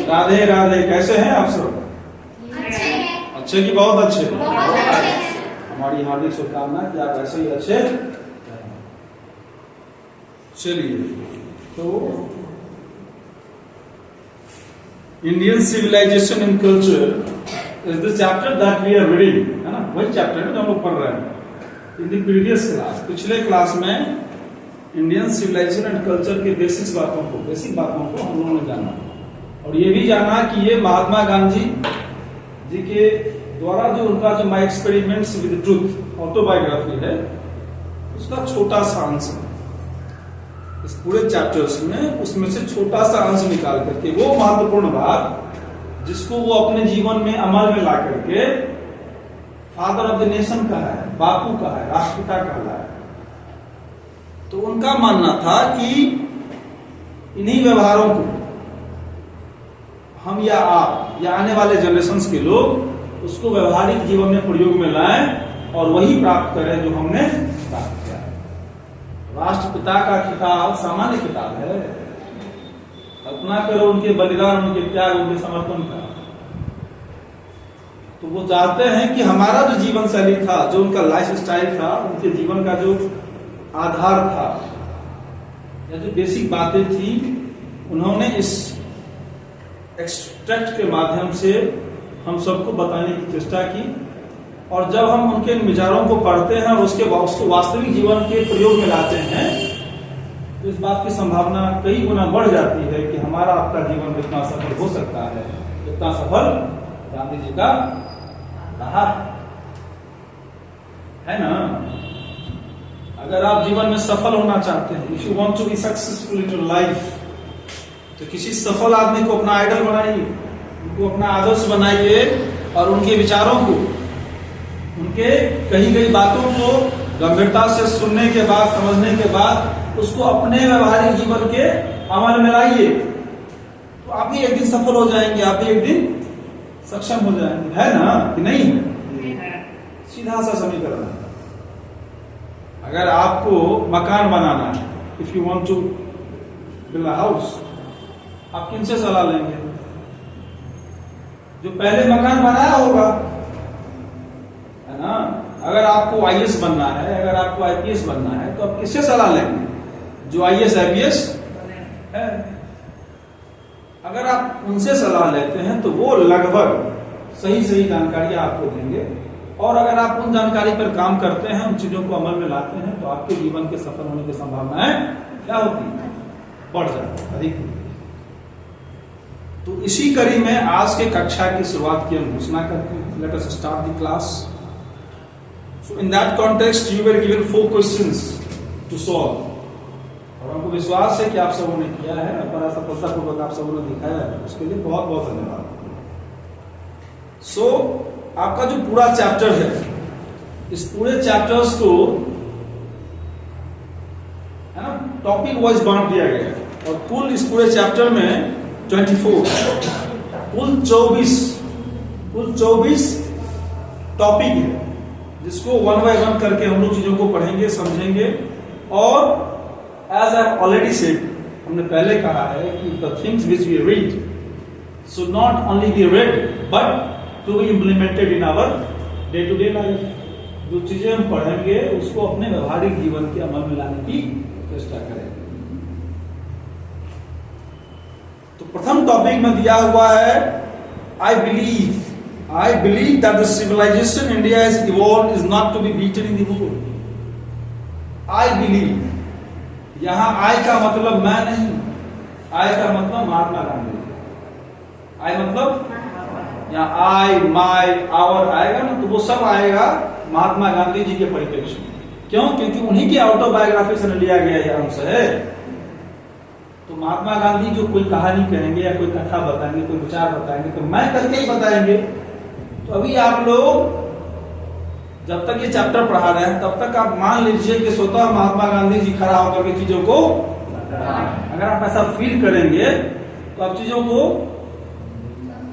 राधे राधे। कैसे हैं आप सब? अच्छे कि बहुत अच्छे? हमारी हार्दिक शुभकामना कि आप ऐसे ही अच्छे रहें। चलिए, तो Indian civilization and culture is the chapter that we are reading, है ना? वही चैप्टर है जो हम लोग पढ़ रहे हैं। इन द प्रीवियस क्लास, पिछले क्लास में इंडियन सिविलाइजेशन एंड कल्चर के बेसिक बातों को हम लोगों ने जाना, और ये भी जाना कि ये महात्मा गांधी जी के द्वारा जो उनका जो my experiments with truth autobiography है, उसका छोटा सा अंश है इस पूरे चैप्टर्स में। उसमें से छोटा सा अंश निकाल करके वो महत्वपूर्ण बात जिसको वो अपने जीवन में अमल में ला करके फादर ऑफ द नेशन कहा है, बापू कहा है, राष्ट्रपिता कहा है। तो उनका मानना था कि इन्हीं व्यवहारों को हम या आप या आने वाले जनरेशंस के लोग उसको व्यवहारिक जीवन में प्रयोग में लाएं और वही प्राप्त करें जो हमने प्राप्त किया है। राष्ट्रपिता का खिताब सामान्य खिताब है। कल्पना करो उनके बलिदान, उनके त्याग, उनके समर्पण का। तो वो चाहते हैं कि हमारा जो जीवन शैली था, जो उनका लाइफ स्टाइल था, उनके जीवन का जो आधार था या जो बेसिक बातें थी, उन्होंने इस एक्सट्रैक्ट के माध्यम से हम सबको बताने की चेष्टा की। और जब हम उनके विचारों को पढ़ते हैं और उसको वास्तविक जीवन के प्रयोग में लाते हैं, तो इस बात की संभावना कई गुना बढ़ जाती है कि हमारा आपका जीवन कितना सफल हो सकता है, कितना सफल गांधी जी का रहा है ना। अगर आप जीवन में सफल होना चाहते हैं, if you want to be successful in your life, तो किसी सफल आदमी को अपना आइडल बनाइए, उनको अपना आदर्श बनाइए और उनके विचारों को, उनके कही गई बातों को गंभीरता से सुनने के बाद, समझने के बाद उसको अपने व्यवहारिक जीवन के अमल में लाइए, तो आप भी एक दिन सफल हो जाएंगे, आप भी एक दिन सक्षम हो जाएंगे, है ना कि नहीं? सीधा सा समीकरण है। अगर आपको मकान बनाना है, if you want to build a house, आप किनसे सलाह लेंगे? जो पहले मकान बनाया होगा, है ना? अगर आपको आईएएस बनना है, अगर आपको आईपीएस बनना है, तो आप किससे सलाह लेंगे? जो आईएएस आईपीएस है। अगर आप उनसे सलाह लेते हैं तो वो लगभग सही जानकारी आपको देंगे, और अगर आप उन जानकारी पर काम करते हैं, उन चीजों को अमल में लाते हैं, तो आपके जीवन के सफल होने की संभावनाएं क्या होती है? बढ़ जाती है, अधिक। तो इसी कड़ी में आज के कक्षा की शुरुआत की हम घोषणा करते हैं। Let us start the class. So in that context you were given 4 questions to solve, और हमको विश्वास है कि आप सबों ने किया है, बड़ा सफलतापूर्वक आप सबों ने दिखाया है, उसके लिए बहुत बहुत धन्यवाद। सो आपका जो पूरा चैप्टर है, इस पूरे चैप्टर्स को, है ना, टॉपिक वाइज बांट दिया गया है, और कुल इस पूरे चैप्टर में 24 कुल 24 टॉपिक है, जिसको 1 बाय 1 करके हम लोग चीजों को पढ़ेंगे, समझेंगे। और एज आई ऑलरेडी सेड, हमने पहले कहा है कि the things which we read should not only be read but to be implemented in our day to day life. जो चीजें हम पढ़ेंगे उसको अपने व्यवहारिक जीवन के अमल में लाने की चेष्टा करेंगे। तो प्रथम टॉपिक में दिया हुआ है, I believe that the civilization India has evolved is not to be beaten in the world. I believe, यहां आई का मतलब मैं नहीं, आई का मतलब महात्मा गांधी। आई मतलब यहाँ आई, माई, आवर आएगा ना, तो वो सब आएगा महात्मा गांधी जी के परिप्रेक्ष्य में। क्यों? क्योंकि उन्हीं की ऑटोबायोग्राफी से लिया गया यह अंश है। तो महात्मा गांधी जो कोई कहानी कहेंगे या कोई कथा बताएंगे, कोई विचार बताएंगे, तो मैं करके ही बताएंगे। तो अभी आप लोग जब तक ये चैप्टर पढ़ा रहे हैं, तब तक आप मान लीजिए कि स्वतः महात्मा गांधी जी खड़ा होकर के चीजों को, अगर आप ऐसा फील करेंगे तो आप चीजों को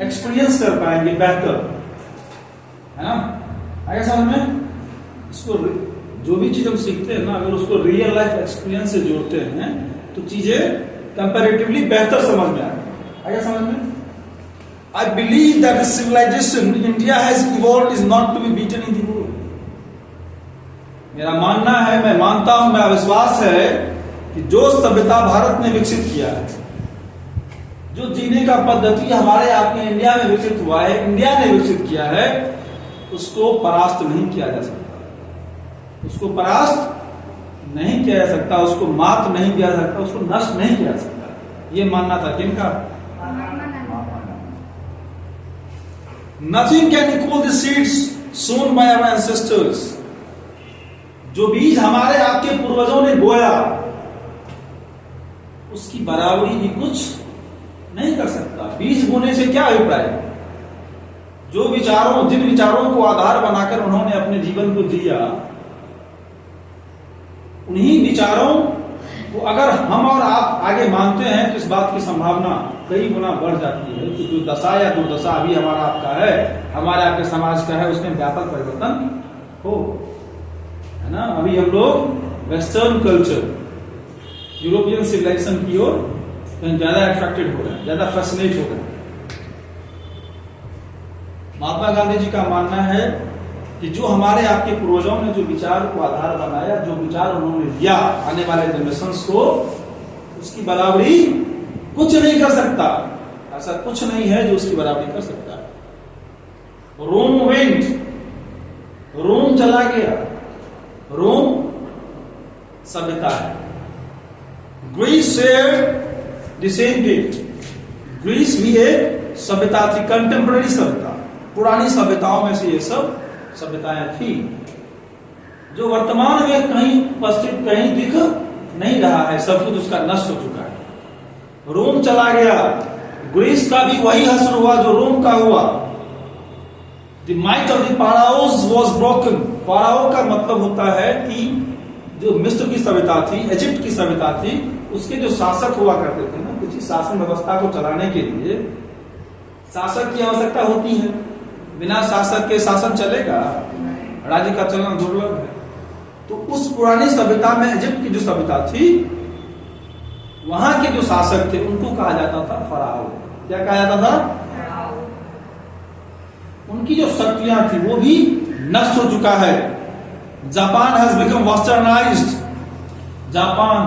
एक्सपीरियंस कर पाएंगे बेहतर, है ना? आगे समझ में? इसको जो भी चीज हम सीखते हैं ना, अगर उसको रियल लाइफ एक्सपीरियंस से जोड़ते हैं तो चीजें कंपैरेटिवली बेहतर समझ में आती है। आगे समझ में? I believe that the civilization India has evolved is not to be beaten in the world. मेरा मानना है, मैं मानता हूं, मेरा विश्वास है कि जो सभ्यता भारत ने विकसित किया है, जो जीने का पद्धति हमारे आपके इंडिया में विकसित हुआ है, इंडिया ने विकसित किया है, उसको परास्त नहीं किया जा सकता, उसको परास्त नहीं किया जा सकता, उसको मात नहीं किया जा सकता, उसको नष्ट नहीं किया जा सकता। ये मानना था किनका? Nothing can equal the seeds sown by our ancestors. जो बीज हमारे आपके पूर्वजों ने बोया, उसकी बराबरी भी कुछ नहीं कर सकता। बीज बोने से क्या अभिप्राय? जो विचारों, जिन विचारों को आधार बनाकर उन्होंने अपने जीवन को जिया, उन्हीं विचारों को अगर हम और आप आगे मानते हैं तो इस बात की संभावना कई गुना बढ़ जाती है कि जो दशा या दुर्दशा अभी हमारा आपका है, हमारे आपके समाज का है, उसमें व्यापक परिवर्तन हो, है ना। अभी हम लोग वेस्टर्न कल्चर, यूरोपियन सिविलाइजेशन की ओर ज्यादा अट्रैक्टेड हो रहे हैं, ज्यादा फैसिनेट हो रहे हैं। महात्मा गांधी जी का मानना है कि जो हमारे आपके पूर्वजों ने जो विचार को आधार बनाया, जो विचार उन्होंने दिया आने वाले जनरेशंस को, उसकी बराबरी कुछ नहीं कर सकता। ऐसा कुछ नहीं है जो उसकी बराबरी कर सकता है। रोम वेंट, रोम चला गया, रोम सभ्यता है। Greece shared the same gate, Greece भी एक सभ्यता थी, कंटेम्पररी सभ्यता, पुरानी सभ्यताओं में से ये सब सभ्यताएं थी, जो वर्तमान में कहीं उपस्थित, कहीं दिख नहीं रहा है, सब कुछ उसका नष्ट हो चुका है। रोम चला गया, ग्रीस का भी वही हश्र हुआ जो रोम का हुआ। The might of the pharaohs was broken. Pharaoh का मतलब होता है कि जो मिस्र की सभ्यता थी, इजिप्ट की सभ्यता थी, उसके जो शासक हुआ करते थे ना, किसी शासन व्यवस्था को चलाने के लिए शासक की आवश्यकता होती है। बिना शासक के शासन चलेगा? राज्य का चलना दुर्लभ है। तो उस पुरानी सभ्यता में इजिप्ट की जो सभ्यता थी, वहां के जो शासक थे उनको कहा जाता था फराओ। क्या कहा जाता था? उनकी जो शक्तियां थी वो भी नष्ट हो चुका है। Japan has become westernised. Japan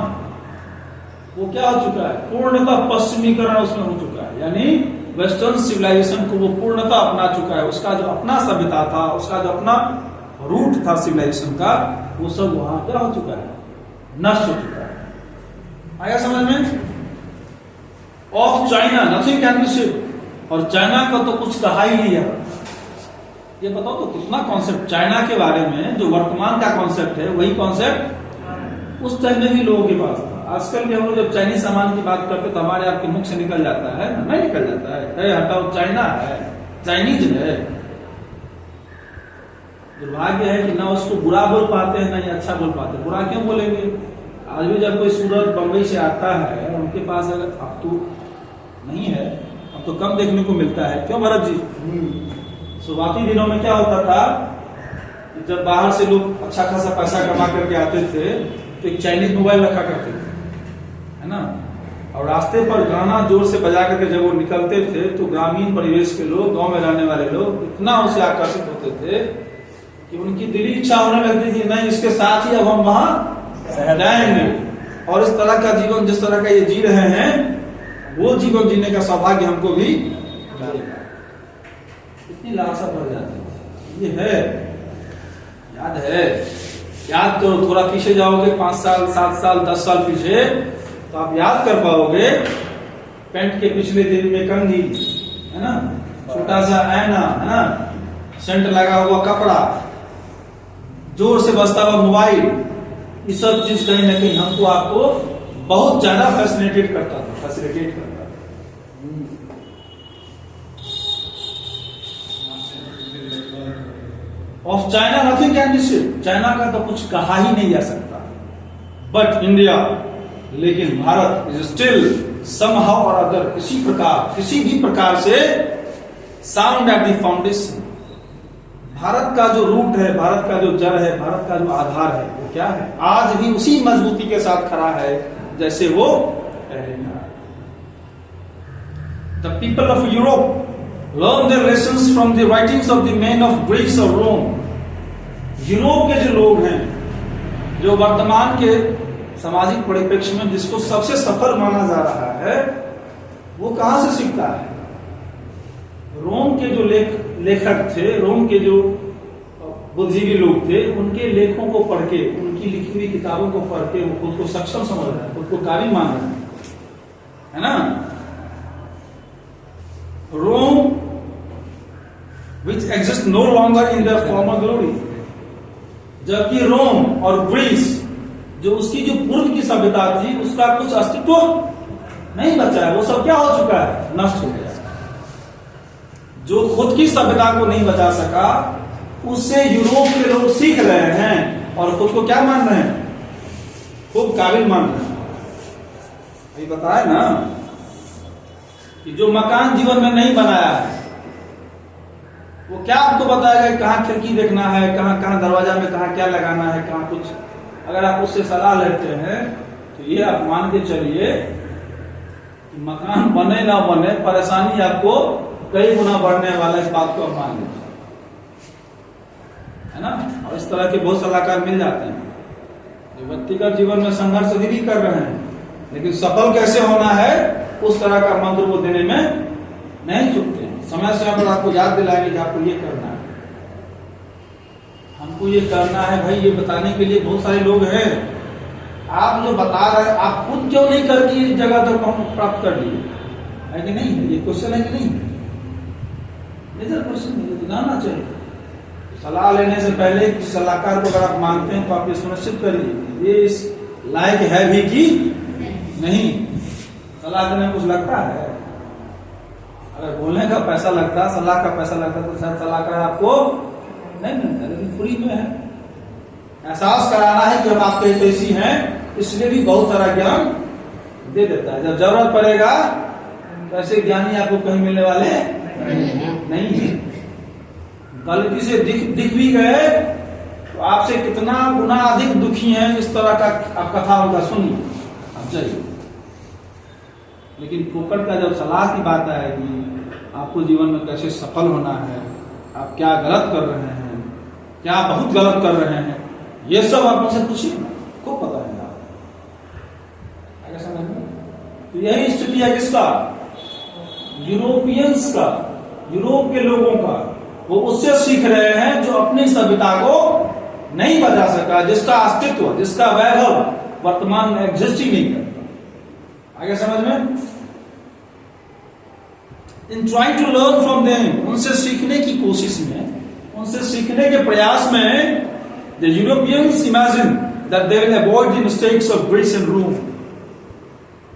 वो क्या हो चुका है? पूर्णतः पश्चिमीकरण उसमें हो चुका है, यानी वेस्टर्न सिविलाइजेशन को वो पूर्णतः अपना चुका है। उसका जो अपना सभ्यता था, उसका जो अपना रूट था सिविलाइजेशन का, वो सब वहां क्या हो चुका है? नष्ट हो चुका है। आया समझ में? Of China nothing can be said. और चाइना का तो कुछ कहा ही नहीं है। ये बताओ तो कितना कॉन्सेप्ट चाइना के बारे में, जो वर्तमान का कॉन्सेप्ट है, वही कॉन्सेप्ट उस टाइम में भी लोगों के पास था। आजकल भी हम लोग जब चाइनीज सामान की बात करते तो हमारे आपके मुख से निकल जाता है, नहीं निकल जाता है, हटाओ, चाइना है, चाइनीज है। दुर्भाग्य है कि ना उसको बुरा बोल पाते हैं, ना ही अच्छा बोल पाते हैं। बुरा क्यों बोलेंगे? आज भी जब कोई सूरत बंबई से आता है, उनके पास अगर अब तो नहीं है, अब तो कम देखने को मिलता है। क्यों भरत जी? शुरुआती दिनों में क्या होता था, जब बाहर से लोग अच्छा खासा पैसा कमा करके आते थे तो एक चाइनीज मोबाइल रखा करते थे, है ना। और रास्ते पर गाना जोर से बजा करके जब वो निकलते थे तो ग्रामीण परिवेश के लोग, गांव में रहने वाले लोग इतना उससे आकर्षित होते थे कि उनकी दिली इच्छा होने लगती थी, नहीं इसके साथ ही अब हम वहां जाएंगे। और इस तरह का जीवन, जिस तरह का ये जी रहे हैं, वो जीवन जीने का सौभाग्य हमको भी मिलेगा। इतनी लालसा बढ़ जाती है। ये है, याद है, याद करो, थोड़ा पीछे जाओगे 5 साल, 7 साल, 10 साल पीछे, तो आप याद कर पाओगे पेंट के पिछले दिन में कंघी, है ना, छोटा सा ऐना, है ना, सेंट लगा हुआ कपड़ा, जोर से बजता हुआ मोबाइल, ये सब चीज कहीं ना कहीं हमको आपको बहुत ज्यादा फैसिलिटेट करता था, फैसिलिटेट करता था। Of China nothing can be said. China का तो कुछ कहा ही नहीं जा सकता। बट इंडिया, लेकिन भारत इज स्टिल समहाउ और अदर, किसी प्रकार, किसी भी प्रकार से sound at the foundation. Bharat का जो रूट है, भारत का जो जड़ है, भारत का जो आधार है, वो क्या है? आज भी उसी मजबूती के साथ खड़ा है जैसे वो पहले था। The people of Europe learn their lessons from the writings of the men of Greece or Rome. Europe के जो लोग हैं, जो वर्तमान के सामाजिक परिप्रेक्ष्य में जिसको सबसे सफल माना जा रहा है, वो कहां से सीखता है? रोम के जो लेखक थे, रोम के जो बुद्धिजीवी लोग थे, उनके लेखों को पढ़ के, उनकी लिखी हुई किताबों को पढ़ के वो खुद को सक्षम समझ रहा है, खुद को काबिल मान रहा है ना? रोम which exists no longer in their former glory, जबकि रोम और ग्रीस जो उसकी जो पूर्व की सभ्यता थी, उसका कुछ अस्तित्व नहीं बचा है, वो सब क्या हो चुका है? नष्ट हो गया। जो खुद की सभ्यता को नहीं बचा सका, उससे यूरोप के लोग सीख रहे हैं और खुद को क्या मान रहे हैं? खूब काबिल मान रहे हैं। अभी बताया ना कि जो मकान जीवन में नहीं बनाया है, वो क्या आपको बताएगा कहाँ खिड़की देखना है, कहाँ कहाँ दरवाजा में कहाँ क्या लगाना है, कहाँ कुछ। अगर आप उससे सलाह लेते हैं तो ये आप मान के चलिए कि मकान बने ना बने, परेशानी आपको कई गुना बढ़ने वाला, इस बात को आप मान लीजिए, है ना? और इस तरह के बहुत सलाहकार मिल जाते हैं जो व्यक्तिगत जीवन में संघर्ष भी कर रहे हैं, लेकिन सफल कैसे होना है उस तरह का मंत्र वो देने में नहीं चुकते हैं। समय समय पर आपको याद दिलाएंगे कि आपको ये करना है, हमको ये करना है। भाई ये बताने के लिए बहुत सारे लोग हैं, आप जो बता रहे हैं आप खुद क्यों नहीं करके इस जगह तक प्राप्त कर लिए, है कि नहीं? ये क्वेश्चन है कि नहीं? मेजर क्वेश्चन है, जानना चाहिए। सलाह लेने से पहले किसी सलाहकार को अगर आप मानते हैं तो आप ये सुनिश्चित करिए ये इस लायक है भी कि नहीं। सलाह देने में कुछ लगता है? अगर बोलने का पैसा लगता, सलाह का पैसा लगता तो शायद सलाहकार आपको नहीं मिलता, लेकिन फ्री में है। एहसास कराना है कि हम आपके हितैषी हैं, इसलिए भी बहुत सारा ज्ञान दे देता है। जब जरूरत पड़ेगा तो ऐसे ज्ञानी आपको कहीं मिलने वाले नहीं है। गलती से दिख भी गए तो आपसे कितना गुना अधिक दुखी हैं, इस तरह का आप कथा उनका सुनिए, अब जाइए। लेकिन फोकट का जब सलाह की बात आएगी, आपको जीवन में कैसे सफल होना है, आप क्या गलत कर रहे हैं, क्या बहुत गलत कर रहे हैं, ये सब आप मुझसे पूछिए, खूब पता है आप। आगे समझ में? तो यही स्थिति है किसका? यूरोपियंस का, यूरोप के लोगों का। वो उससे सीख रहे हैं जो अपनी सभ्यता को नहीं बचा सका, जिसका अस्तित्व, जिसका वैभव वर्तमान में एग्जिस्ट ही नहीं करता। आगे समझ में? In trying to learn from them, उनसे सीखने की कोशिश में, उनसे सीखने के प्रयास में, the Europeans imagine that they will avoid the mistakes of Greece and Rome.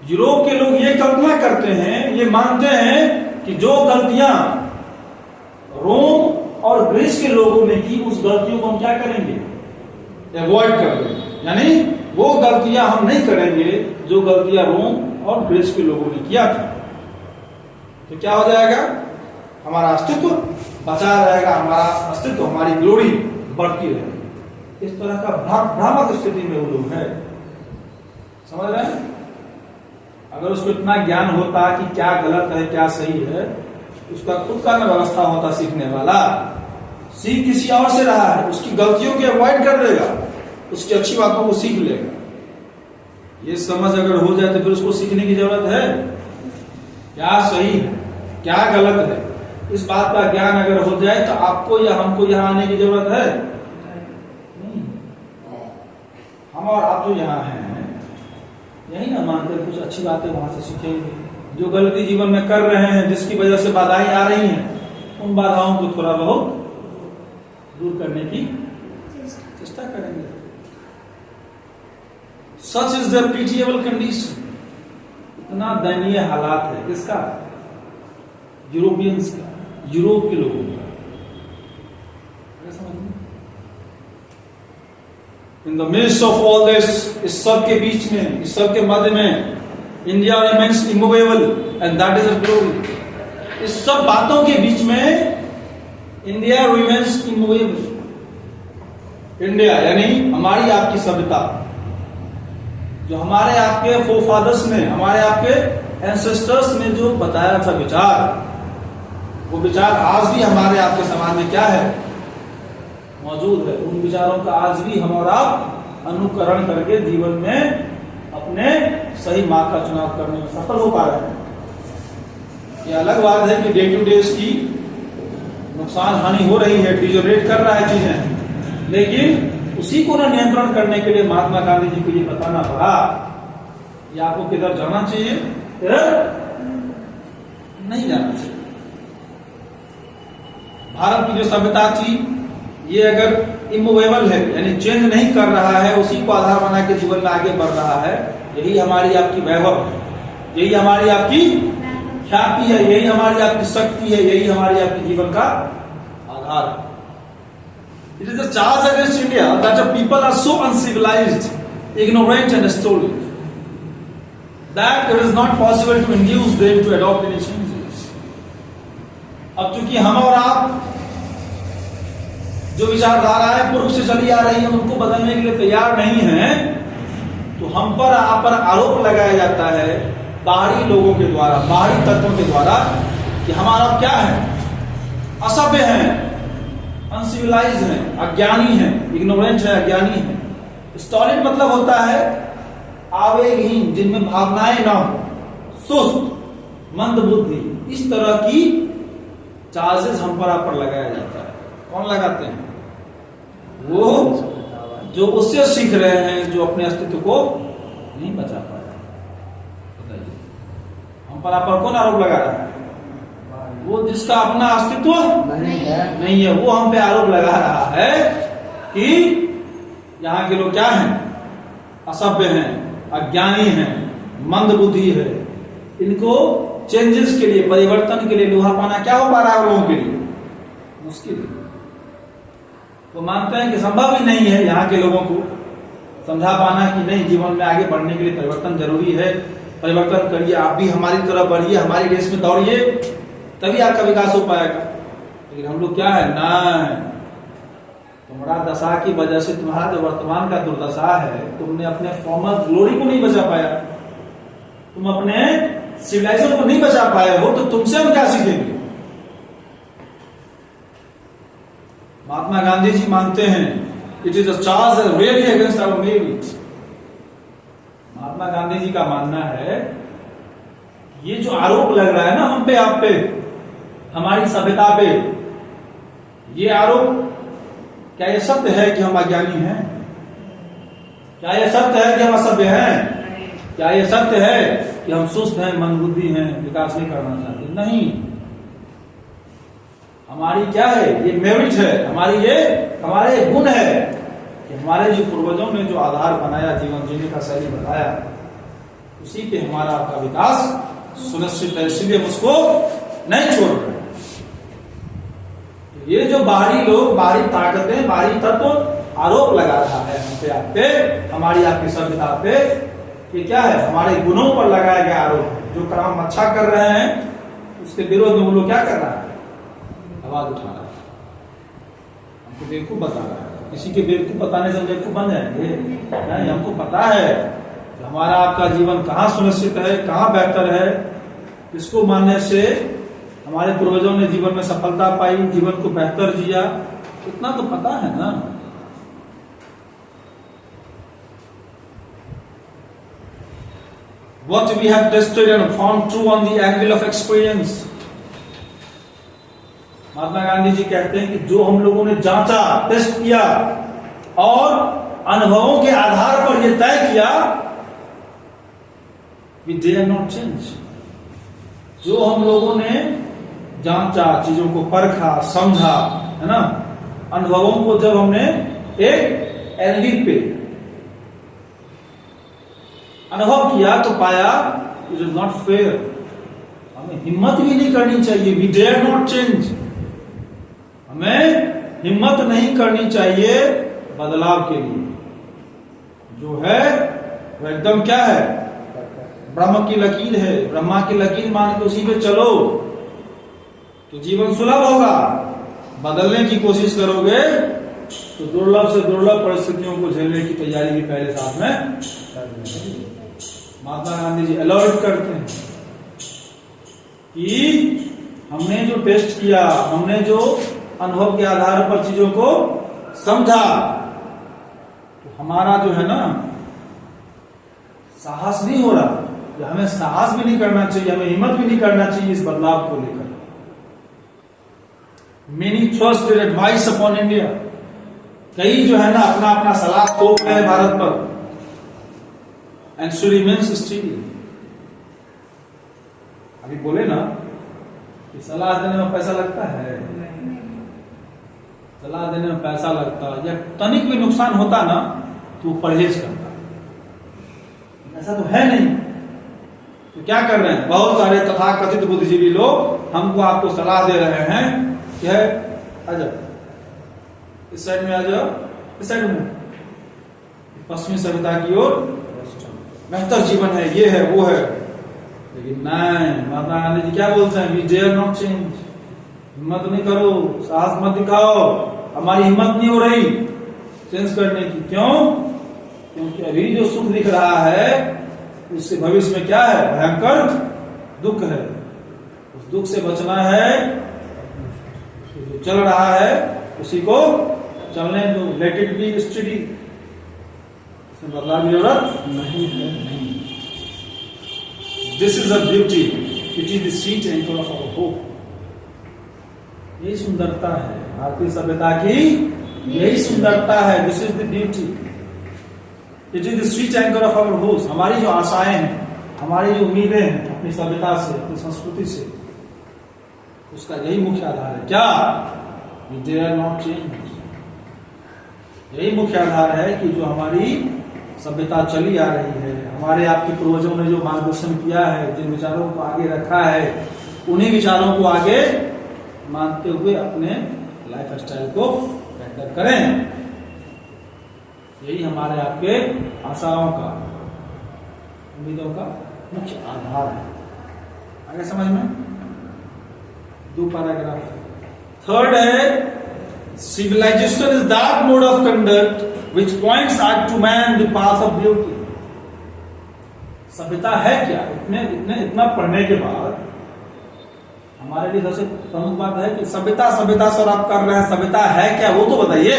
Europe के लोग ये कल्पना करते हैं, ये मानते हैं कि जो गलतियां रोम और ग्रीस के लोगों ने की, उस गलतियों को हम क्या करेंगे? अवॉइड कर देंगे। यानी वो गलतियां हम नहीं करेंगे जो गलतियां रोम और ग्रीस के लोगों ने किया था। तो क्या हो जाएगा? हमारा अस्तित्व बचा रहेगा, हमारा अस्तित्व, हमारी ग्लोरी बढ़ती रहेगी। इस तरह का भ्रामक स्थिति में वो लोग है। समझ रहे हैं? अगर उसको इतना ज्ञान होता कि क्या गलत है क्या सही है, उसका खुद का न व्यवस्था होता सीखने वाला, सीख किसी और से रहा है, उसकी गलतियों को अवॉइड कर देगा, उसकी अच्छी बातों को सीख लेगा। ये समझ अगर हो जाए तो फिर उसको सीखने की जरूरत है? क्या सही है क्या गलत है, इस बात का ज्ञान अगर हो जाए तो आपको या हमको यहाँ आने की जरूरत है नहीं। हम और आप जो यहाँ हैं यही ना मानते कुछ अच्छी बातें वहां से सीखेंगे। जो गलती जीवन में कर रहे हैं, जिसकी वजह से बाधाएं आ रही हैं, उन बाधाओं को थोड़ा बहुत दूर करने की चेष्टा करेंगे। Such is the pitiable condition. इतना दयनीय हालात है किसका? यूरोपियंस का, यूरोप के लोगों का। In the midst of all this, इस सब के बीच में, इस सब के मध्य में, India remains immovable and that is a glory. इस सब बातों के बीच में इंडिया रिमेन्स इमूवेबल। इंडिया यानी हमारी आपकी सभ्यता, जो हमारे आपके फोरफादर्स ने, हमारे आपके एंसेस्टर्स ने जो बताया था विचार, वो विचार आज भी हमारे आपके समाज में क्या है, मौजूद है। उन विचारों का आज भी हम और आप अनुकरण करके जीवन में अपने सही मार्ग का चुनाव करने में सफल हो पा रहे हैं। ये अलग बात है कि डे टू डे इसकी नुकसान हानि हो रही है, डिजोरेट कर रहा है चीजें, लेकिन उसी को ना नियंत्रण करने के लिए महात्मा गांधी जी को ये बताना पड़ा कि आपको किधर जाना चाहिए, किधर नहीं जाना चाहिए। भारत की जो सभ्यता थी ये अगर इमूवेबल है, यानी चेंज नहीं कर रहा है, उसी को आधार बना के जीवन में आगे बढ़ रहा है, यही हमारी आपकी वैभव है, यही हमारी आपकी ख्याति है, यही हमारी आपकी शक्ति है, यही हमारी आपके जीवन का आधार है। It is a charge against India that the people are so uncivilized, ignorant and stolid that it is not possible to induce them to adopt any changes. अब चूंकि हम और आप जो विचारधाराएं पूर्व से चली आ रही है उनको बदलने के लिए तैयार नहीं है, तो हम पर आप पर आरोप लगाया जाता है बाहरी लोगों के द्वारा, बाहरी तत्वों के द्वारा कि हमारा क्या है, असभ्य है, अनसिविलाइज है, अज्ञानी है, इग्नोरेंट है, अज्ञानी है। स्टॉलिड मतलब होता है आवेगहीन, जिनमें भावनाएं ना हो, सुस्त, मंद बुद्धि, इस तरह की चार्जेस हम पर आप पर लगाया जाता है। कौन लगाते हैं? वो जो उससे सीख रहे हैं, जो अपने अस्तित्व को नहीं बचा पाया। बताइए, हम पर आप पर कौन आरोप लगा रहा है? वो जिसका अपना अस्तित्व नहीं है, वो हम पे आरोप लगा रहा है कि यहाँ के लोग क्या हैं, असभ्य हैं, अज्ञानी हैं, मंद बुद्धि है। इनको चेंजेस के लिए, परिवर्तन के लिए लोहा पाना क्या हो पा रहा है लोगों के लिए? मुश्किल है। वो मानते हैं कि संभव ही नहीं है यहाँ के लोगों को समझा पाना कि नहीं, जीवन में आगे बढ़ने के लिए परिवर्तन जरूरी है, परिवर्तन करिए, आप भी हमारी तरफ बढ़िए, हमारी देश में दौड़िए, तभी आपका विकास हो पाएगा। लेकिन हम लोग क्या है, ना, तुम्हारा दशा की वजह से, तुम्हारा जो वर्तमान का दुर्दशा है, तुमने अपने फॉर्मर ग्लोरी को नहीं बचा पाया, तुम अपने सिविलाइजेशन को नहीं बचा पाए हो, तो तुमसे हम क्या सीखेंगे? महात्मा गांधी जी मानते हैं it is a charge really against our merit. Mahatma Gandhi ji का मानना है ये जो आरोप लग रहा है ना हम पे, आप पे, हमारी सभ्यता पे, ये आरोप, क्या ये सत्य है कि हम अज्ञानी हैं? क्या ये सत्य है कि हम असभ्य हैं? क्या ये सत्य है कि हम सुस्त हैं, मंदबुद्धि हैं, विकास नहीं करना चाहते? नहीं। हमारी क्या है, ये मेरिट है, हमारे गुण है कि हमारे जो पूर्वजों ने जो आधार बनाया, जीवन जीने का शैली बताया, उसी पे हमारा आपका विकास सुनिश्चित है, इसलिए हम उसको नहीं छोड़ रहे। ये जो बाहरी लोग, बाहरी ताकतें, बाहरी तत्व आरोप लगा रहा है हम पे, आप पे, हमारी आपकी सभ्यता पे, ये क्या है, हमारे गुणों पर लगाया गया आरोप। जो काम अच्छा कर रहे हैं उसके विरोध में वो लोग क्या कर रहा है, आवाज उठा रहा है, हमको बेवकूफ बता रहा है। किसी के बेवकूफ बताने से हम बेवकूफ बन जाएंगे? नहीं, हमको पता है कि हमारा आपका जीवन कहाँ सुनिश्चित है, कहाँ बेहतर है, इसको मानने से हमारे पूर्वजों ने जीवन में सफलता पाई, जीवन को बेहतर जिया, इतना तो पता है ना। What we have tested and found true on the angle of experience. महात्मा गांधी जी कहते हैं कि जो हम लोगों ने जांचा, टेस्ट किया और अनुभवों के आधार पर यह तय किया, we dare not change. जो हम लोगों ने जांचा, चीजों को परखा, समझा, है ना, अनुभवों को जब हमने एक एलवी पे अनुभव किया तो पाया इट इज नॉट फेयर। हमें हिम्मत भी नहीं करनी चाहिए, वी डेयर नॉट चेंज। हमें हिम्मत नहीं करनी चाहिए बदलाव के लिए। जो है वो एकदम क्या है, ब्रह्म की लकीर है, ब्रह्मा की लकीर मान के उसी पे चलो तो जीवन सुलभ होगा। बदलने की कोशिश करोगे तो दुर्लभ से दुर्लभ परिस्थितियों को झेलने की तैयारी भी पहले साथ में करनी चाहिए। महात्मा गांधी जी अलर्ट करते हैं कि हमने जो टेस्ट किया, हमने जो अनुभव के आधार पर चीजों को समझा, तो हमारा जो है ना साहस नहीं हो रहा, या हमें साहस भी नहीं करना चाहिए, हमें हिम्मत भी नहीं करना चाहिए इस बदलाव को लेकर। Many trust their advice upon India, कई जो है ना अपना अपना सलाह थोप रहे हैं भारत पर, एंड शी रिमेन्स स्टीडी। अभी बोले ना कि सलाह देने में पैसा लगता है, सलाह देने में पैसा लगता है, या तनिक भी नुकसान होता ना तो वो परहेज करता, ऐसा तो है नहीं। तो क्या कर रहे हैं बहुत सारे तथाकथित बुद्धिजीवी लोग, हमको आपको सलाह दे रहे हैं कि है आ जाओ इस साइड में, आ जाओ इस साइड में, पश्चिमी सभ्यता की ओर बेहतर जीवन है, ये है वो है। लेकिन नहीं, महात्मा गांधी जी क्या बोलते हैं, वी डेयर नॉट चेंज, हिम्मत नहीं करो, साहस मत दिखाओ, हमारी हिम्मत नहीं हो रही चेंज करने की। क्यों? क्योंकि अभी जो सुख दिख रहा है उसके भविष्य में क्या है, भयंकर दुख है। उस दुख से बचना है, जो चल रहा है उसी को चलने दो, लेट इट बी स्टडी, इसमें बदलाव की जरूरत नहीं है। नहीं, this is a beauty, it is the sweet anchor of our hope. यही सुंदरता है भारतीय सभ्यता की, यही सुंदरता है, this is the beauty, it is the sweet anchor of our hopes. हमारी जो आशाएं हैं, हमारी जो उम्मीदें हैं अपनी सभ्यता से, अपनी संस्कृति से, उसका यही मुख्य आधार है। क्या? We dare not change. यही मुख्य आधार है कि जो हमारी सभ्यता चली आ रही है, हमारे आपके पूर्वजों ने जो मार्गदर्शन किया है, जिन विचारों को आगे रखा है, उन्हीं विचारों को आगे मानते हुए अपने लाइफ स्टाइल को बेहतर करें। यही हमारे आपके आशाओं का, उम्मीदों का मुख्य आधार है। आगे समझ में? 2 पैराग्राफ। थर्ड है, civilization is that mode of conduct which points out to man the path of beauty. सभ्यता है क्या? इतना पढ़ने के बाद हमारे लिए सबसे प्रमुख बात है कि सभ्यता सर आप कर रहे हैं, सभ्यता है क्या वो तो बताइए।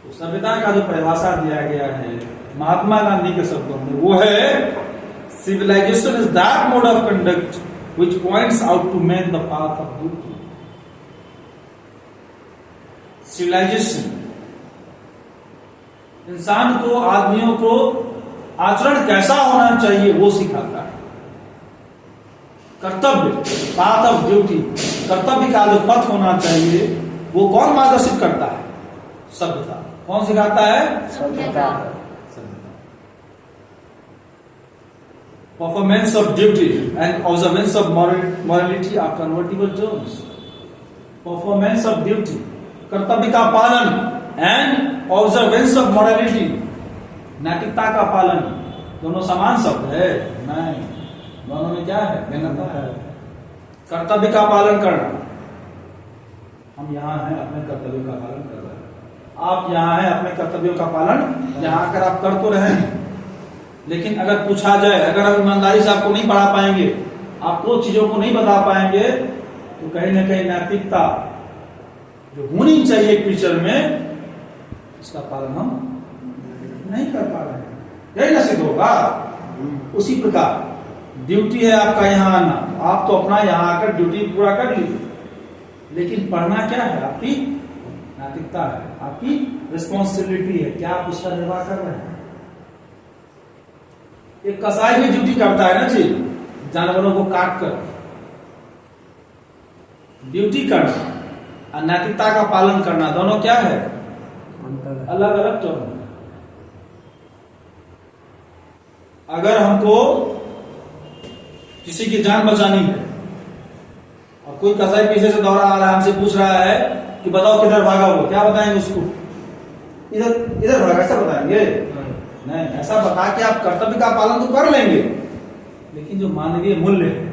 तो सभ्यता का जो परिभाषा दिया गया है महात्मा गांधी के शब्दों में, वो है civilization is that mode of conduct which points out to man the path of beauty. Civilization इंसान को, आदमियों को आचरण कैसा होना चाहिए वो सिखाता है। कर्तव्य, पाथ ऑफ ड्यूटी, कर्तव्य का जो पथ होना चाहिए वो कौन मार्गदर्शित करता है? सभ्यता। कौन सिखाता है? सभ्यता। Performance of duty and observance of morality are convertible terms. Performance of duty, कर्तव्य का पालन, एंड ऑब्जर्वेंस ऑफ मॉरलिटी, नैतिकता का पालन, दोनों समान शब्द है? नहीं, दोनों में क्या है? भिन्नता है। कर्तव्य का पालन करना, हम यहाँ हैं अपने कर्तव्यों का पालन कर रहे हैं, आप यहाँ हैं अपने कर्तव्यों का पालन यहाँ आकर आप कर तो रहे हैं। लेकिन अगर पूछा जाए, अगर हम ईमानदारी से आपको नहीं पढ़ा पाएंगे, आपको चीजों को नहीं बता पाएंगे, तो कहीं ना कहीं नैतिकता जो होनी चाहिए एक टीचर में, इसका पालन हम नहीं कर पा रहे हैं, यही ना सिद्ध होगा। उसी प्रकार ड्यूटी है आपका यहाँ आना, आप तो अपना यहाँ आकर ड्यूटी पूरा कर लीजिए, लेकिन पढ़ना क्या है? आपकी नैतिकता है, आपकी रिस्पॉन्सिबिलिटी है, क्या आप उसका निर्वाह कर रहे हैं? एक कसाई भी ड्यूटी करता है ना जी, जानवरों को काट कर ड्यूटी करना और नैतिकता का पालन करना, दोनों क्या है? अलग अलग टर्म। अगर हमको किसी की जान बचानी है और कोई कसाई पीछे से दौड़ा आ रहा है, हमसे पूछ रहा है कि बताओ किधर भागा वो, क्या बताएंगे उसको? इधर इधर भागा, ऐसा बताएंगे? नहीं, ऐसा बता कि आप कर्तव्य का पालन तो कर लेंगे, लेकिन जो मानवीय मूल्य है,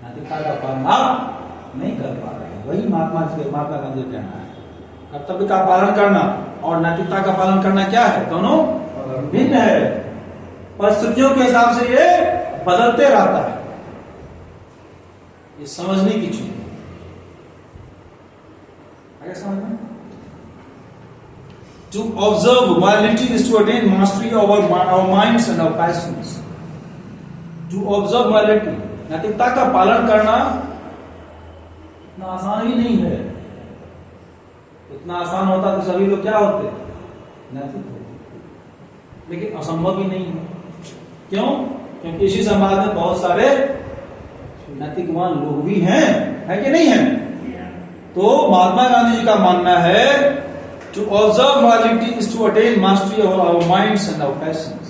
नैतिकता का पालन आप नहीं कर पा रहे हैं। वही महात्मा गांधी कहना है, कर्तव्य का पालन करना और नैतिकता का पालन करना क्या है? दोनों भिन्न है। परिस्थितियों के हिसाब से ये बदलते रहता है। ये समझने की चीज है। आगे समझ में? To observe morality is to attain mastery over our minds and our passions. To observe morality, नैतिकता का पालन करना इतना आसान ही नहीं है। इतना आसान होता तो सभी लोग क्या होते? नैतिक होते। लेकिन असंभव भी नहीं है। क्यों? क्योंकि इसी समाज में बहुत सारे नैतिकवान लोग भी हैं, है कि नहीं है? तो महात्मा गांधी जी का मानना है to observe morality is to attain mastery over our minds and our passions.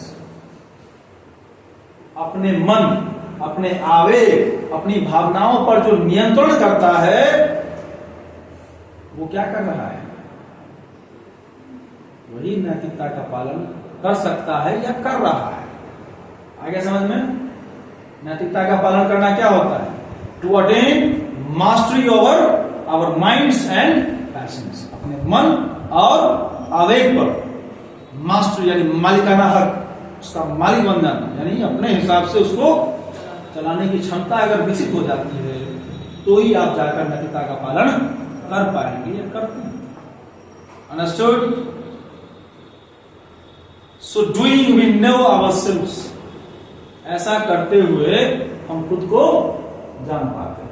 अपने मन, अपने आवेग, अपनी भावनाओं पर जो नियंत्रण करता है वो क्या कर रहा है? वही नैतिकता का पालन कर सकता है या कर रहा है। आगे समझ में? नैतिकता का पालन करना क्या होता है? To attain mastery over our minds and passions, अपने मन और आवेग पर मास्टर यानी मालिकाना हक, उसका मालिक बन जाना, यानी अपने हिसाब से उसको चलाने की क्षमता अगर विकसित हो जाती है तो ही आप जाकर नैतिकता का पालन कर पाएंगे या करते हैं। Understood? So doing we know ourselves, ऐसा करते हुए हम खुद को जान पाते हैं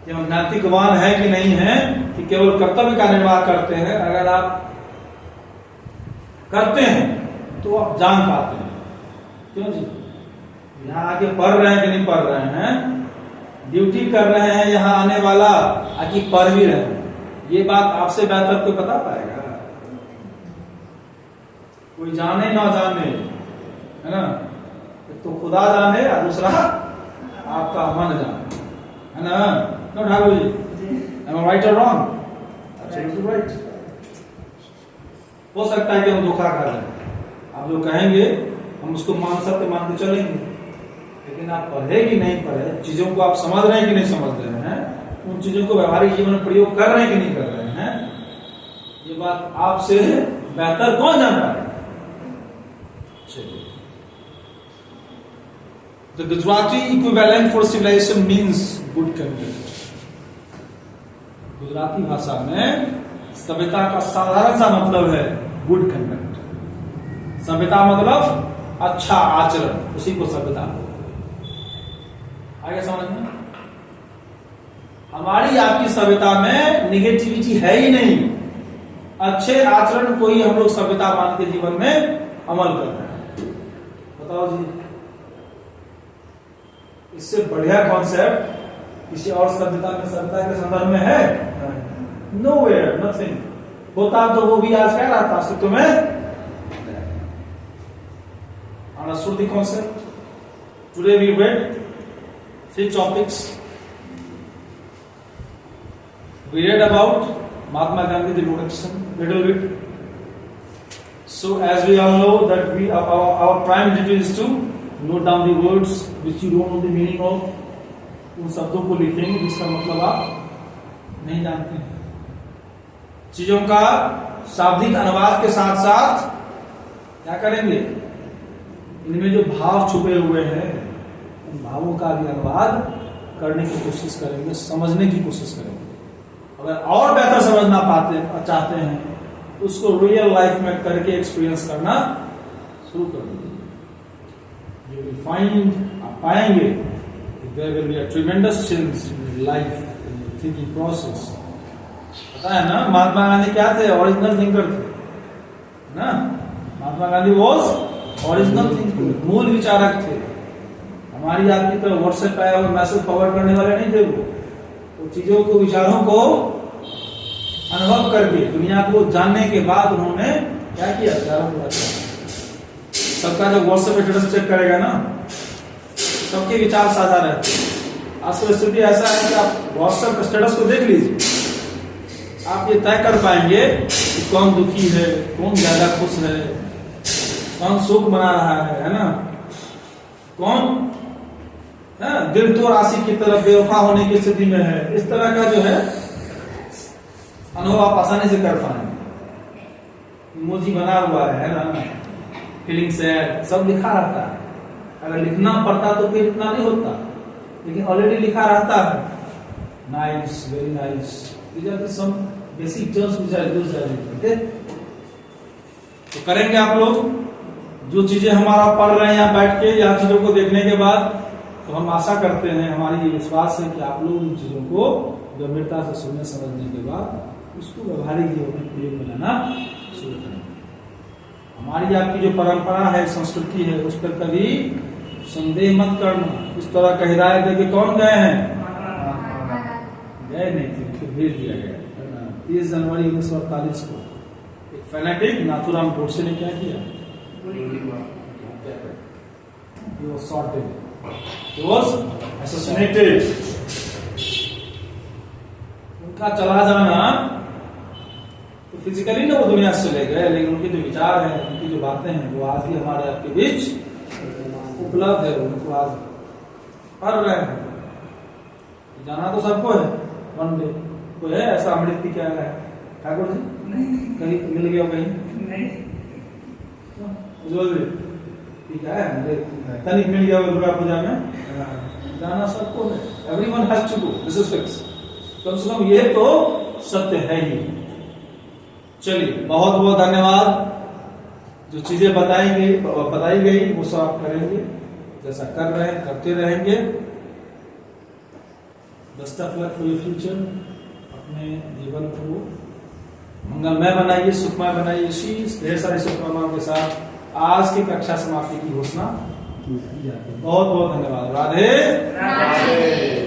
कि हम नैतिकवान है कि नहीं है, कि केवल कर्तव्य का निर्वाह करते हैं। अगर आप करते हैं तो आप जान पाते हैं। क्यों जी? यहाँ आके पढ़ रहे हैं कि नहीं पढ़ रहे हैं, ड्यूटी कर रहे हैं यहाँ आने वाला, आके पढ़ भी रहे हैं, ये बात आपसे बेहतर कोई बता पाएगा? कोई जाने ना जाने, है ना? तो खुदा जाने और दूसरा आपका मन जाने, है ना? No Thakur ji, am I right or wrong? Absolutely right. हो सकता है कि हम धोखा कर रहे हैं, आप जो कहेंगे हम उसको सत्य मान के चलेंगे, लेकिन आप पढ़े कि नहीं पढ़े, चीजों को आप समझ रहे हैं कि नहीं समझ रहे हैं, उन चीजों को व्यवहारिक जीवन में प्रयोग कर रहे हैं कि नहीं कर रहे हैं, ये बात आपसे बेहतर कौन जान पाएगा? The Gujarati equivalent for civilization means good conduct. Gujarati भाषा में सभ्यता का साधारण सा मतलब है गुड कंडक्ट। सभ्यता मतलब अच्छा आचरण, उसी को सभ्यता। आगे समझ में? हमारी आपकी सभ्यता में निगेटिविटी है ही नहीं, अच्छे आचरण को ही हम लोग सभ्यता मान के जीवन में अमल कर रहे हैं। बताओ जी, इससे बढ़िया कॉन्सेप्ट किसी और सभ्यता में, सभ्यता के संदर्भ में है? Nowhere, nothing. होता तो वो भी आज क्या रहता अस्तित्व में। Understood the concept? Today we read 3 topics. We read about Mahatma Gandhi, the introduction, little bit. So as we all know that our prime duty is to note down the words which you don't know the meaning of. उन शब्दों को लिखेंगे जिसका मतलब आप नहीं जानते हैं। चीजों का शाब्दिक अनुवाद के साथ साथ क्या करेंगे? इनमें जो भाव छुपे हुए हैं उन भावों का भी अनुवाद करने की कोशिश करेंगे, समझने की कोशिश करेंगे। अगर और बेहतर समझना चाहते हैं तो उसको रियल लाइफ में करके एक्सपीरियंस करना शुरू कर दीजिए। यू विल फाइंड, आप पाएंगे there will be a tremendous change in life, in the thinking process. पता है ना महात्मा गांधी क्या थे? ओरिजिनल थिंकर थे ना। Mahatma Gandhi was original thinker, मूल विचारक थे। हमारी आपकी तरह व्हाट्सएप आया और मैसेज फॉरवर्ड करने वाले नहीं थे। वो चीजों को, विचारों को अनुभव करके, दुनिया को जानने के बाद उन्होंने क्या किया? सबका जब व्हाट्सएप स्टेटस चेक करेगा ना, सबके विचार साझा रहते हैं। आजकल स्थिति ऐसा है कि आप व्हाट्सएप स्टेटस को देख लीजिए, आप ये तय कर पाएंगे कि कौन दुखी है, कौन ज्यादा खुश है, कौन सुख मना रहा है ना, कौन दिल तो राशि की तरफ बेवफा होने की स्थिति में है। इस तरह का जो है अनुभव आप आसानी से कर पाएंगे। इमोजी बना हुआ है ना, फीलिंग सैड, सब लिखा रहता है। अगर लिखना पड़ता तो फिर इतना नहीं होता। लेकिन ऑलरेडी लिखा रहता है। Nice, very nice, these are some basic terms which are used every. तो करेंगे आप लोग जो चीजें हमारा पढ़ रहे हैं यहाँ बैठ के, यहाँ चीजों को देखने के बाद, तो हम आशा करते हैं, हमारी ये विश्वास है कि आप लोग इन चीजों को गंभीरता से सुनने समझने के बाद उसको व्यवहारिक जीवन में प्रयोग में लाना शुरू करेंगे। हमारी आपकी जो परंपरा है, संस्कृति है, उस पर कभी संदेह मत करना। इस तरह का हिदायत दे के कौन गए हैं? गए नहीं थे, फिर भेज दिया गया। 30 जनवरी 1948 को एक फैनेटिक नाथुराम गोडसे ने क्या किया? He was shot dead. He was assassinated. उनका चला जाना तो फिजिकली ना वो दुनिया से चले गए, लेकिन उनके जो विचार हैं, उनकी जो बातें हैं, वो आज भी हमारे आपके बीच उपलब्ध है। उनको आज पढ़ रहे हैं। जाना तो सबको है, वन डे कोई है ऐसा अमृत क्या है ठाकुर जी? नहीं, कहीं मिल गया कहीं नहीं, ठीक है, तनिक मिल गया दुर्गा पूजा में, जाना सबको है। Everyone has to go, this is fix. कम से कम ये तो सत्य है ही। चलिए, बहुत बहुत धन्यवाद। जो चीजें बताई गई वो सब आप करेंगे, जैसा कर रहे हैं करते रहेंगे। Best of luck for your future. अपने जीवन को मंगलमय बनाइए, सुखमय बनाइए। इसी ढेर सारी शुभकामनाओं के साथ आज की कक्षा समाप्ति की घोषणा की जाती है। बहुत बहुत धन्यवाद। राधे राधे।